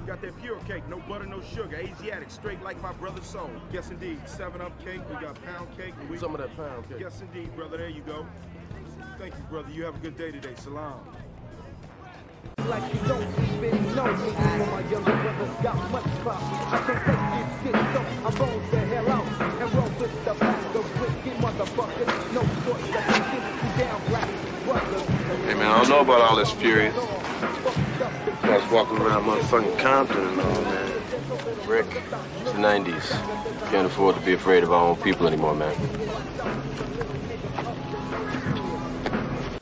Got that pure cake, no butter, no sugar. Asiatic, straight like my brother's soul. Yes, indeed. 7-Up cake, we got pound cake. And Some of that pound cake. Yes, indeed, brother. There you go. Thank you, brother. You have a good day today. Salam. Like you don't even know me. My younger brothers got much pop. I can't take this shit, so I roll the hell out and roll with the back of wicked motherfuckers. No choice, I can get you down, black brothers. Hey man, I don't know about all this Furious. Guys walking around motherfucking Compton and all, man. Rick, it's the 90s. Can't afford to be afraid of our own people anymore, man.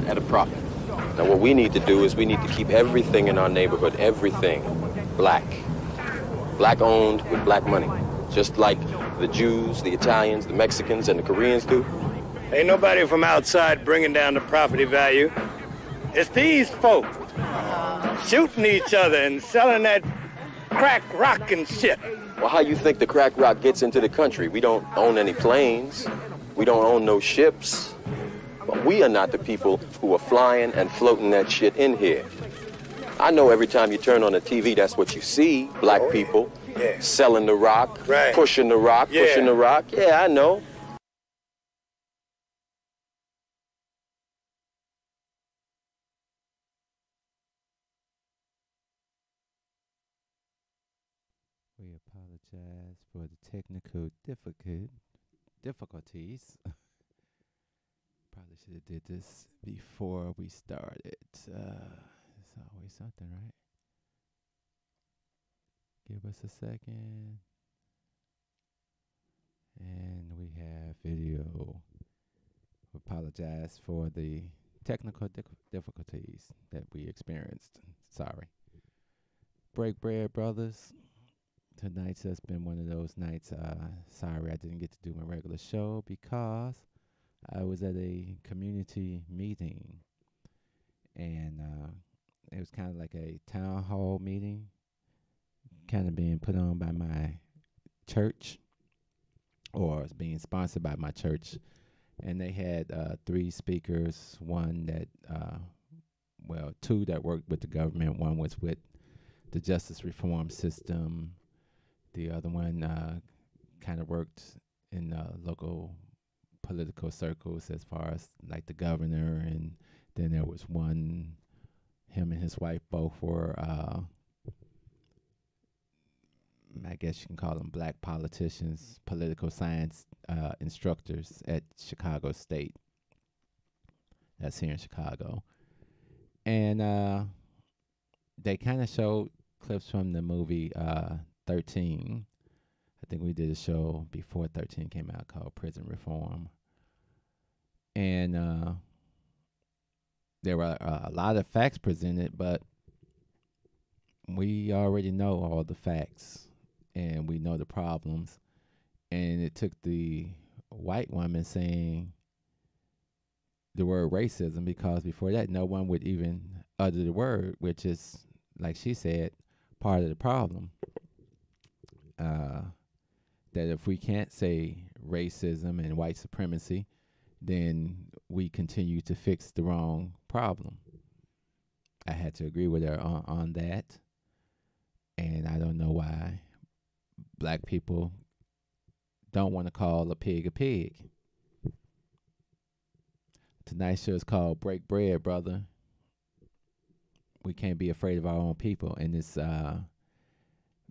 At a profit. Now what we need to do is we need to keep everything in our neighborhood, everything, black. Black owned with black money. Just like the Jews, the Italians, the Mexicans, and the Koreans do. Ain't nobody from outside bringing down the property value. It's these folk shooting each other and selling that crack rock and shit. Well, how you think the crack rock gets into the country? We don't own any planes. We don't own no ships. But we are not the people who are flying and floating that shit in here. I know every time you turn on the TV, that's what you see. Black people selling the rock, pushing the rock, pushing the rock. Yeah, I know. We apologize for the technical difficulties. Probably should have did this before we started. It's always something, right? Give us a second. And we have video. We apologize for the technical difficulties that we experienced. Sorry. Break Bread Brothers. Tonight's just been one of those nights. Sorry I didn't get to do my regular show because I was at a community meeting, and it was kind of like a town hall meeting, kind of being put on by my church, or it's being sponsored by my church. And they had 3 speakers, one that, well, 2 that worked with the government, one was with the justice reform system, the other one kind of worked in local political circles as far as like the governor, and then there was one, him and his wife both were I guess you can call them black politicians, political science instructors at Chicago State. That's here in Chicago. And they kind of showed clips from the movie 13. I think we did a show before 13 came out called Prison Reform. And there were a lot of facts presented, but we already know all the facts and we know the problems. And it took the white woman saying the word racism, because before that, no one would even utter the word, which is, like she said, part of the problem. That if we can't say racism and white supremacy, then we continue to fix the wrong problem. I had to agree with her on that. And I don't know why black people don't want to call a pig a pig. Tonight's show is called Break Bread, brother. We can't be afraid of our own people. And it's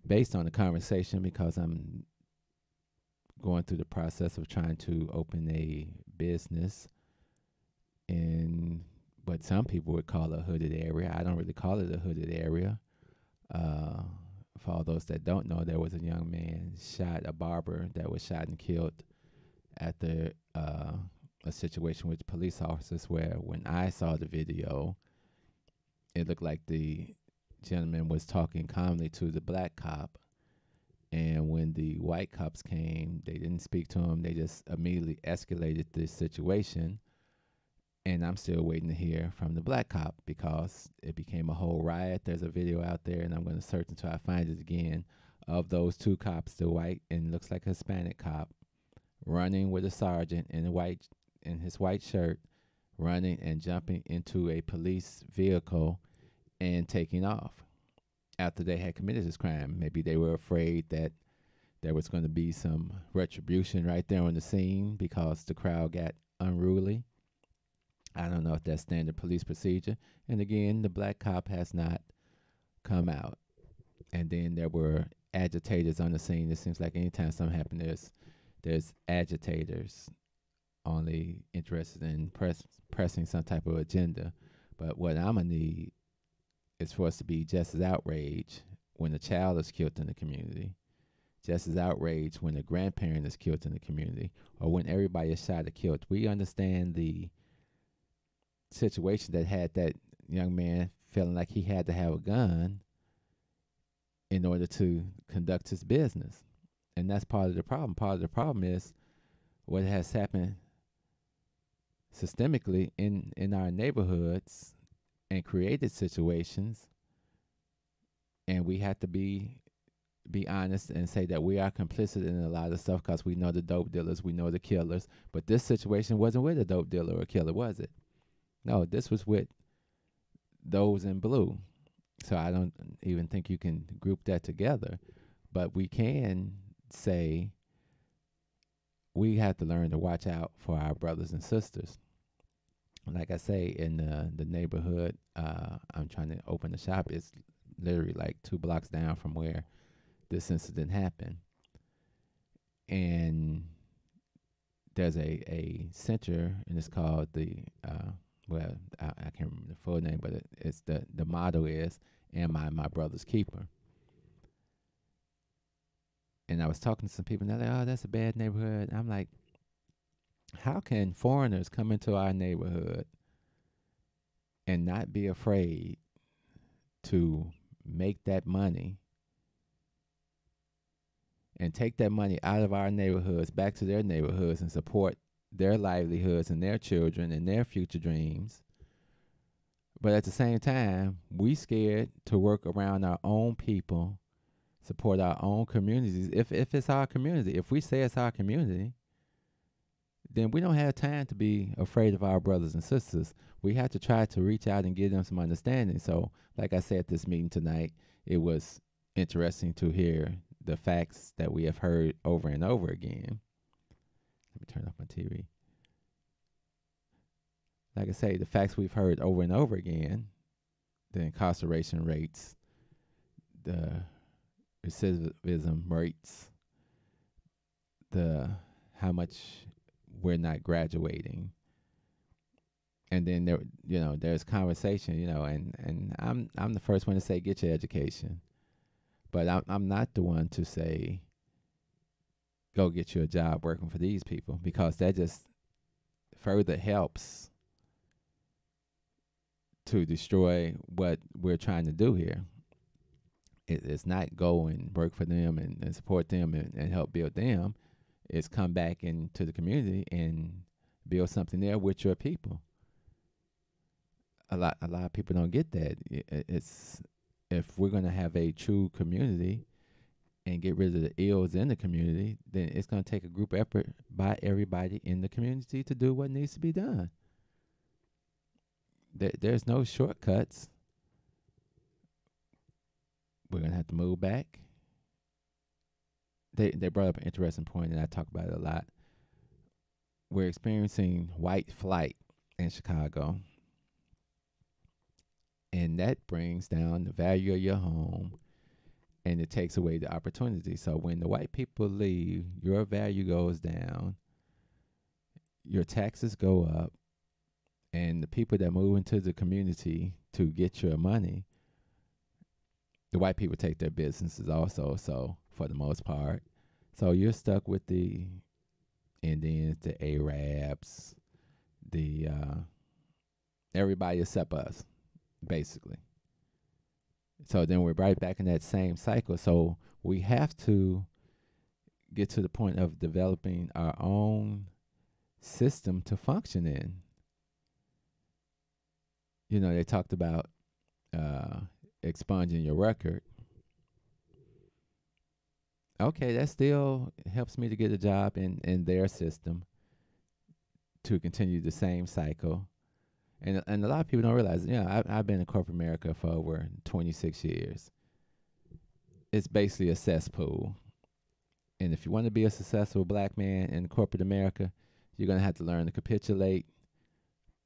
based on the conversation, because I'm going through the process of trying to open a business in what some people would call a hooded area. I don't really call it a hooded area. For all those that don't know, there was a young man a barber that was shot and killed after a situation with police officers, where when I saw the video, it looked like the gentleman was talking calmly to the black cop. And when the white cops came, they didn't speak to him. They just immediately escalated this situation. And I'm still waiting to hear from the black cop, because it became a whole riot. There's a video out there, and I'm going to search until I find it again, of those 2 cops, the white and looks like a Hispanic cop, running with a sergeant in his white shirt, running and jumping into a police vehicle and taking off. after they had committed this crime. Maybe they were afraid that there was going to be some retribution right there on the scene because the crowd got unruly. I don't know if that's standard police procedure. And again, the black cop has not come out. And then there were agitators on the scene. It seems like anytime something happens, there's agitators only interested in pressing some type of agenda. But what I'm going to need is for us to be just as outraged when a child is killed in the community, just as outraged when a grandparent is killed in the community, or when everybody is shot or killed. We understand the situation that had that young man feeling like he had to have a gun in order to conduct his business. And that's part of the problem. Part of the problem is what has happened systemically in our neighborhoods and created situations. And we have to be honest and say that we are complicit in a lot of stuff because we know the dope dealers, we know the killers. But this situation wasn't with a dope dealer or a killer, was it? No, this was with those in blue. So I don't even think you can group that together. But we can say we have to learn to watch out for our brothers and sisters. Like I say, in the neighborhood, I'm trying to open a shop. It's literally like 2 blocks down from where this incident happened. And there's a center, and it's called the, I can't remember the full name, but it's the motto is, "Am I my brother's keeper?" And I was talking to some people, and they're like, "Oh, that's a bad neighborhood." And I'm like, how can foreigners come into our neighborhood and not be afraid to make that money and take that money out of our neighborhoods back to their neighborhoods and support their livelihoods and their children and their future dreams? But at the same time, we scared to work around our own people, support our own communities. If it's our community, if we say it's our community, then we don't have time to be afraid of our brothers and sisters. We have to try to reach out and give them some understanding. So, like I said at this meeting tonight, it was interesting to hear the facts that we have heard over and over again. Let me turn off my TV. Like I say, the facts we've heard over and over again, the incarceration rates, the recidivism rates, the how much we're not graduating. And then there's conversation, and I'm the first one to say get your education. But I'm not the one to say go get you a job working for these people, because that just further helps to destroy what we're trying to do here. It's not go and work for them and support them and help build them. It's come back into the community and build something there with your people. A lot of people don't get that. It's if we're going to have a true community and get rid of the ills in the community, then it's going to take a group effort by everybody in the community to do what needs to be done. There's no shortcuts. We're going to have to move back. They brought up an interesting point, and I talk about it a lot. We're experiencing white flight in Chicago, and that brings down the value of your home, and it takes away the opportunity. So when the white people leave, your value goes down, your taxes go up, and the people that move into the community to get your money, the white people take their businesses also, so for the most part. So you're stuck with the Indians, the Arabs, the everybody except us, basically. So then we're right back in that same cycle. So we have to get to the point of developing our own system to function in. They talked about expunging your record. Okay, that still helps me to get a job in their system to continue the same cycle. And a lot of people don't realize, I've been in corporate America for over 26 years. it's basically a cesspool. And if you want to be a successful black man in corporate America, you're going to have to learn to capitulate,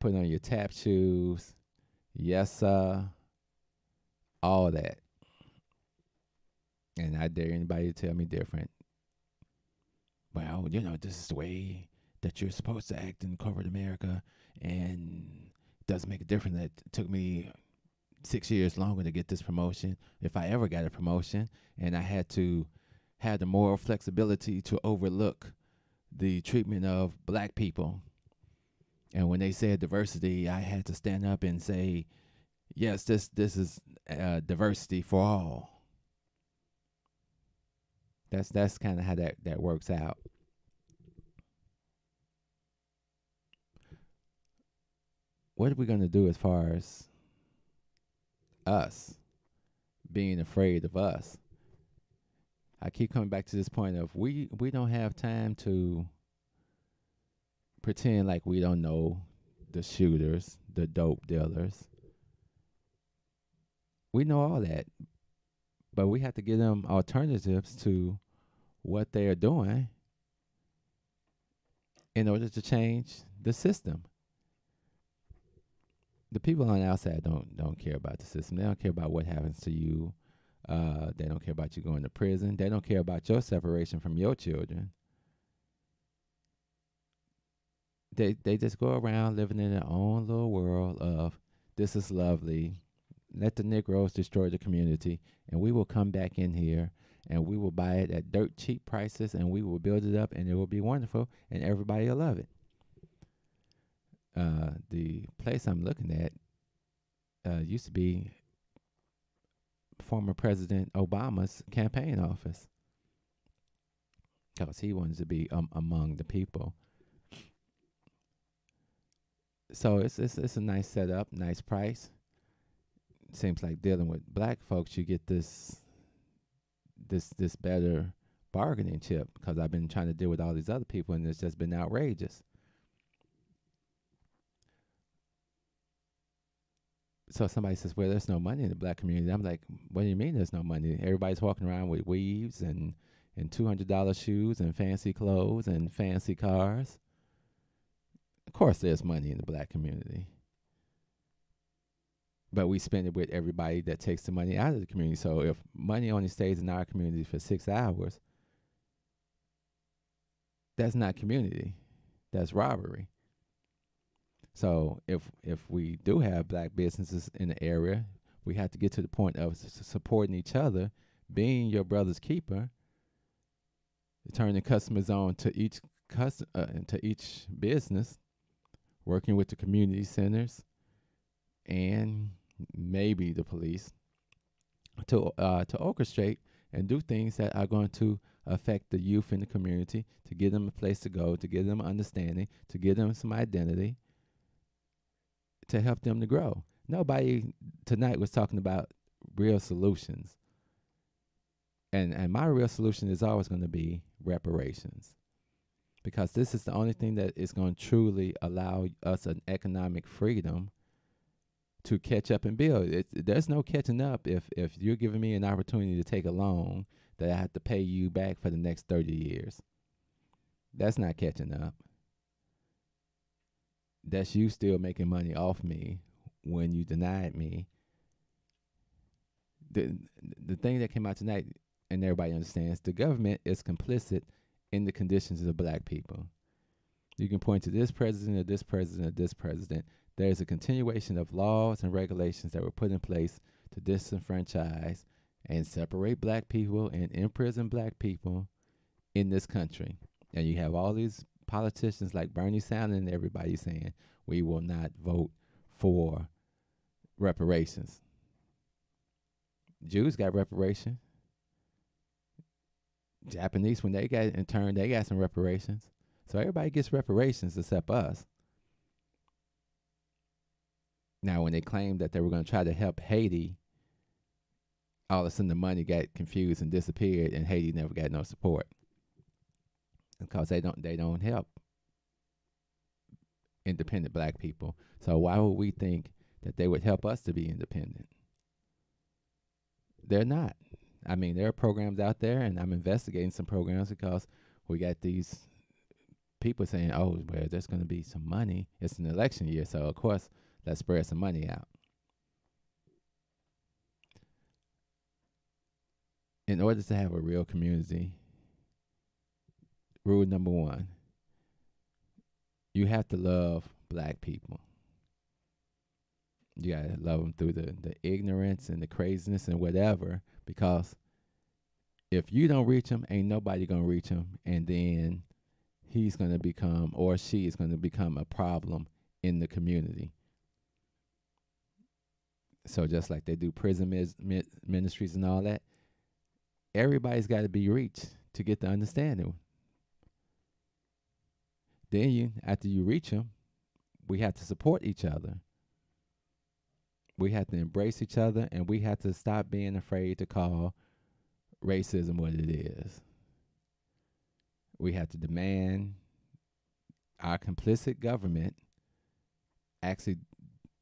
put on your tap shoes, yes, sir, all that. And I dare anybody to tell me different. Well, this is the way that you're supposed to act in corporate America, and it doesn't make a difference that it took me 6 years longer to get this promotion, if I ever got a promotion, and I had to have the moral flexibility to overlook the treatment of black people. And when they said diversity, I had to stand up and say, yes, this is diversity for all. That's kind of how that works out. What are we going to do as far as us being afraid of us? I keep coming back to this point of we don't have time to pretend like we don't know the shooters, the dope dealers. We know all that, but we have to give them alternatives to what they are doing in order to change the system. The people on the outside don't care about the system. They don't care about what happens to you. They don't care about you going to prison. They don't care about your separation from your children. They just go around living in their own little world of, this is lovely. Let the Negroes destroy the community, and we will come back in here, and we will buy it at dirt cheap prices, and we will build it up, and it will be wonderful, and everybody will love it. The place I'm looking at used to be former President Obama's campaign office, because he wanted to be among the people. So it's a nice setup, nice price. Seems like dealing with black folks, you get this better bargaining chip, because I've been trying to deal with all these other people, and it's just been outrageous. So somebody says, well, there's no money in the black community. I'm like, what do you mean there's no money? Everybody's walking around with weaves and $200 shoes and fancy clothes and fancy cars. Of course there's money in the black community. But we spend it with everybody that takes the money out of the community. So if money only stays in our community for 6 hours, that's not community. That's robbery. So if we do have black businesses in the area, we have to get to the point of supporting each other, being your brother's keeper, turning customers on to each business, working with the community centers and maybe the police to orchestrate and do things that are going to affect the youth in the community, to give them a place to go, to give them understanding, to give them some identity, to help them to grow. Nobody tonight was talking about real solutions. And my real solution is always going to be reparations, because this is the only thing that is going to truly allow us an economic freedom to catch up and build. There's no catching up if you're giving me an opportunity to take a loan that I have to pay you back for the next 30 years. That's not catching up. That's you still making money off me when you denied me. The thing that came out tonight, and everybody understands, the government is complicit in the conditions of the black people. You can point to this president or this president or this president. There's a continuation of laws and regulations that were put in place to disenfranchise and separate black people and imprison black people in this country. And you have all these politicians like Bernie Sanders and everybody saying, we will not vote for reparations. Jews got reparation. Japanese, when they got in turn, they got some reparations. So everybody gets reparations except us. Now, when they claimed that they were going to try to help Haiti, all of a sudden the money got confused and disappeared, and Haiti never got no support, because they don't help independent black people. So why would we think that they would help us to be independent? They're not. I mean, there are programs out there, and I'm investigating some programs because we got these people saying, oh, well, there's going to be some money. It's an election year, so of course, let's spread some money out. In order to have a real community, rule number one, you have to love black people. You gotta love them through the ignorance and the craziness and whatever, because if you don't reach them, ain't nobody gonna reach them, and then he's gonna become, or she is gonna become, a problem in the community. So just like they do prison ministries and all that, everybody's got to be reached to get the understanding. Then after you reach them, we have to support each other. We have to embrace each other, and we have to stop being afraid to call racism what it is. We have to demand our complicit government actually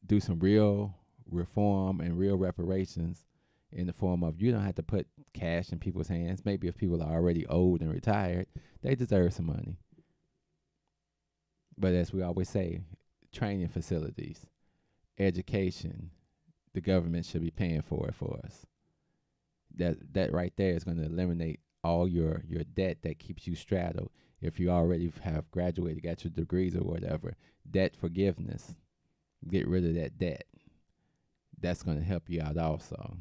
do some real reform and real reparations, in the form of, you don't have to put cash in people's hands. Maybe if people are already old and retired, they deserve some money. But as we always say, training facilities, education, the government should be paying for it for us. That right there is going to eliminate all your debt that keeps you straddled. If you already have graduated, got your degrees or whatever, debt forgiveness, get rid of that debt. That's going to help you out also.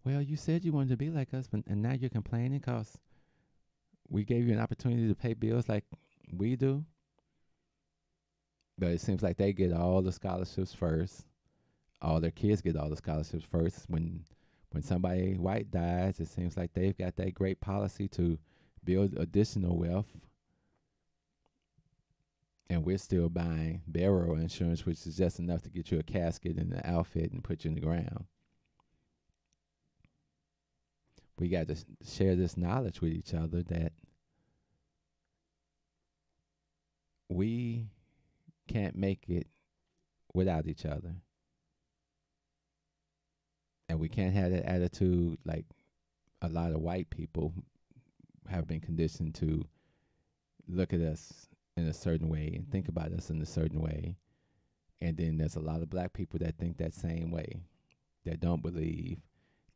Well, you said you wanted to be like us, and now you're complaining because we gave you an opportunity to pay bills like we do. But it seems like they get all the scholarships first. All their kids get all the scholarships first. When somebody white dies, it seems like they've got that great policy to build additional wealth. And we're still buying burial insurance, which is just enough to get you a casket and an outfit and put you in the ground. We got to share this knowledge with each other that we can't make it without each other. And we can't have that attitude like a lot of white people have been conditioned to look at us in a certain way and think about us in a certain way. And then there's a lot of black people that think that same way, that don't believe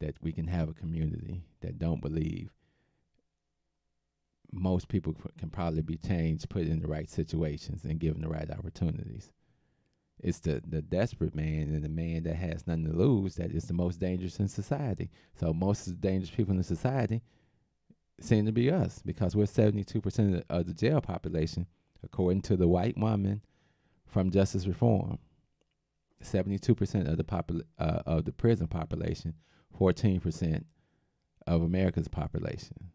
that we can have a community, that don't believe most people can probably be changed, put in the right situations, and given the right opportunities. It's the desperate man and the man that has nothing to lose that is the most dangerous in society. So most of the dangerous people in society seem to be us, because we're 72% of the jail population, according to the white woman from Justice Reform. 72% of the prison population, 14% of America's population.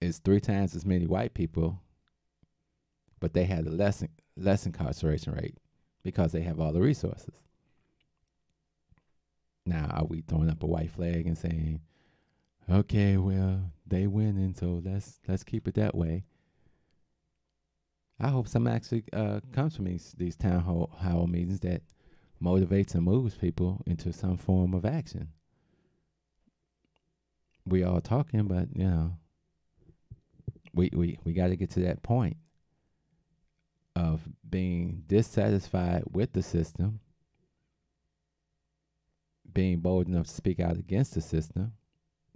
It's 3 times as many white people, but they had a less incarceration rate because they have all the resources. Now, are we throwing up a white flag and saying, okay, well, they winning, so let's keep it that way? I hope some actually comes from these town hall meetings that motivates and moves people into some form of action. We all talking, but we got to get to that point of being dissatisfied with the system, being bold enough to speak out against the system,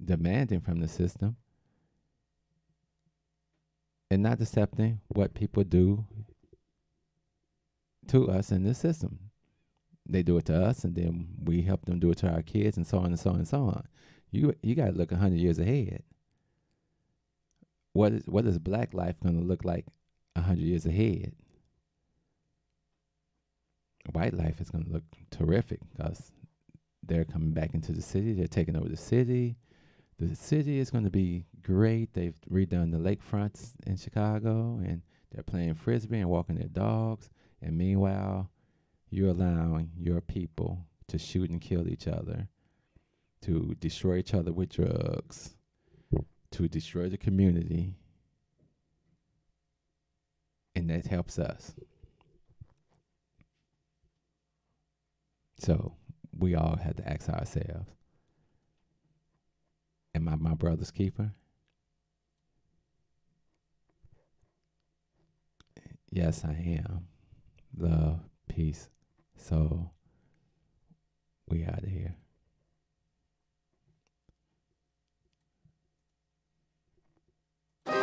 demanding from the system, and not accepting what people do to us in this system. They do it to us, and then we help them do it to our kids, and so on and so on and so on. You got to look 100 years ahead. What is black life going to look like 100 years ahead? White life is going to look terrific because they're coming back into the city. They're taking over the city. The city is going to be great. They've redone the lakefronts in Chicago, and they're playing Frisbee and walking their dogs. And meanwhile, you're allowing your people to shoot and kill each other, to destroy each other with drugs, to destroy the community. And that helps us. So we all had to ask ourselves, am I my brother's keeper? Yes, I am. Love, peace. So we out of here.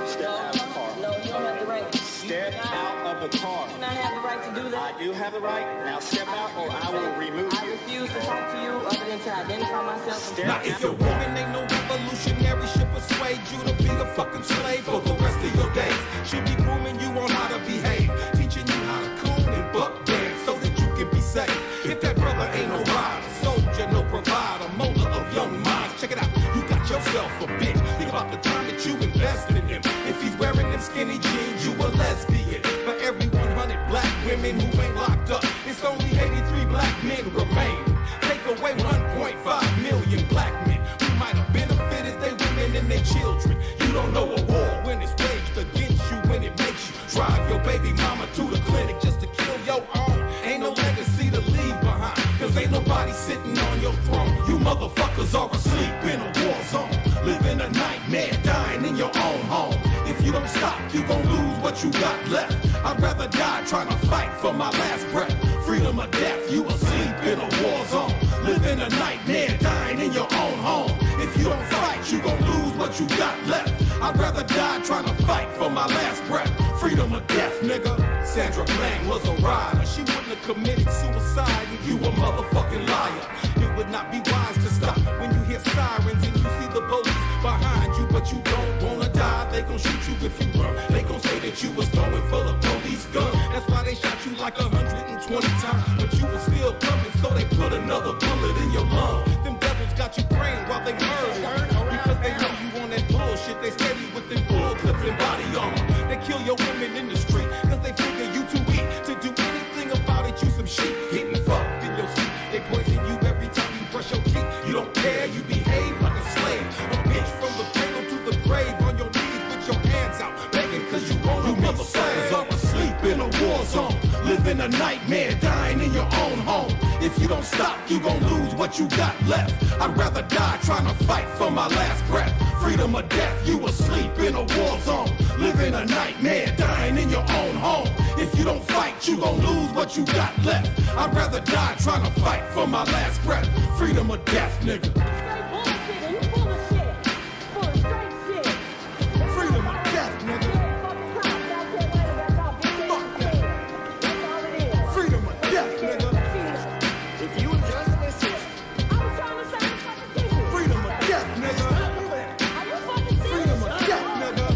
Step out of the car. No, you don't have the right. Step out of the car. You do not have the right to do that. I do have the right. Now step out or I will remove I you. refuse to talk to you other than to identify myself. Step Now if your woman ain't no revolutionary, she'll persuade you to be a fucking slave for the rest of your days. She'll be grooming you on how to behave, teaching you how to coon and buck dance so that you can be safe. If that brother ain't no rider, soldier, no provider, molder of young minds, check it out, you got yourself a bitch. Think about the time that you invested in him. If he's wearing them skinny jeans, you a lesbian. For every 100 black women who ain't locked up, it's only 83 black men remain. Take away 1.5 million black men who might have benefited their women and their children. You don't know a war when it's waged against you, when it makes you drive your baby mama to the clinic just to kill your own. Ain't no legacy to leave behind, cause ain't nobody sitting on your throne. You motherfuckers are asleep in a war zone, living a nightmare, dying in your own home. If you don't stop, you gon' lose what you got left. I'd rather die trying to fight for my last breath. Freedom or death, you asleep in a war zone, living a nightmare, dying in your own home. If you don't fight, you gon' lose what you got left. I'd rather die trying to fight for my last breath. Freedom or death, nigga. Sandra Bland was a rider. She wouldn't have committed suicide, and you a motherfucking liar. It would not be wise to stop when you hear sirens and you see the police behind you, but you don't wanna die. They gon' shoot you if you run. They gon' say that you was going for the police gun. That's why they shot you like 120 times, but you was still coming, so they put another bullet in your lung. Them devils got you praying while they murder, because they know you on that bullshit. They steady with them full clips and body armor. They kill your women in the street, cause they figure you too weak to do anything about it. You some shit, getting fucked in your sleep. They poison you every time you brush your teeth. You don't care, you behave like a slave. A bitch from the cradle to the grave, on your knees with your hands out, begging cause you won't. You motherfuckers are asleep in a war zone, living a nightmare, dying in your own home. If you don't stop, you gon' lose what you got left. I'd rather die trying to fight for my last breath. Freedom or death, you asleep in a war zone, living a nightmare, dying in your own home. If you don't fight, you gon' lose what you got left. I'd rather die trying to fight for my last breath. Freedom or death, nigga. You full of shit. Full of straight shit. Freedom or death, nigga. Fuck that. Freedom or death, nigga. If you would just listen. I was trying to say fucking teach you. Freedom or death, nigga. Are you fucking serious? Freedom or death, nigga.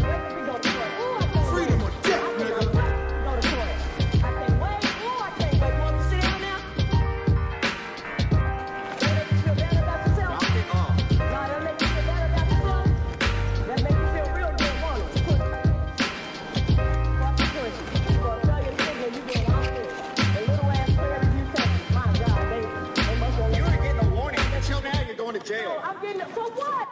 Freedom or death, nigga. Go to court. I can't wait. Ooh, I can't wait. Want to sit down now? That make you feel better about yourself? No, that make you feel better about yourself? That make you feel real good, won't it? Fucking pussy. Gonna tell your nigga you doing all this. The little ass prayers you take. My God, they must have. You were getting a warning. Until now, you're going to jail. I'm getting it. For what?